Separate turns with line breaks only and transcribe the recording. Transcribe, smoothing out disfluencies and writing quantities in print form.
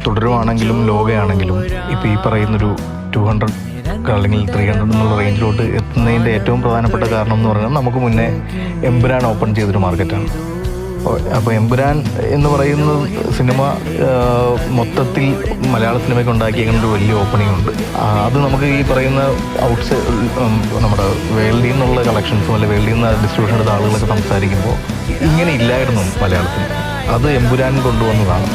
തുടരുവാണെങ്കിലും ലോകയാണെങ്കിലും ഇപ്പോൾ ഈ പറയുന്നൊരു 200 അല്ലെങ്കിൽ 300 എന്നുള്ള റേഞ്ചിലോട്ട് എത്തുന്നതിൻ്റെ ഏറ്റവും പ്രധാനപ്പെട്ട കാരണം എന്ന് പറയുന്നത് നമുക്ക് മുന്നേ എമ്പുരാൻ ഓപ്പൺ ചെയ്തൊരു മാർക്കറ്റാണ്. അപ്പോൾ എമ്പുരാൻ എന്ന് പറയുന്ന സിനിമ മൊത്തത്തിൽ മലയാള സിനിമയ്ക്ക് ഉണ്ടാക്കിയ ഒരു വലിയ ഓപ്പണിംഗ് ഉണ്ട്. അത് നമുക്ക് ഈ പറയുന്ന നമ്മുടെ വേൾഡിൽ നിന്നുള്ള കളക്ഷൻസും അല്ലെങ്കിൽ വേൾഡിൽ നിന്ന് ഡിസ്ട്രിബ്യൂഷൻ എടുത്ത ആളുകളൊക്കെ സംസാരിക്കുമ്പോൾ ഇങ്ങനെ ഇല്ലായിരുന്നു മലയാളത്തിൽ. അത് എമ്പുരാൻ കൊണ്ടുവന്നതാണ്.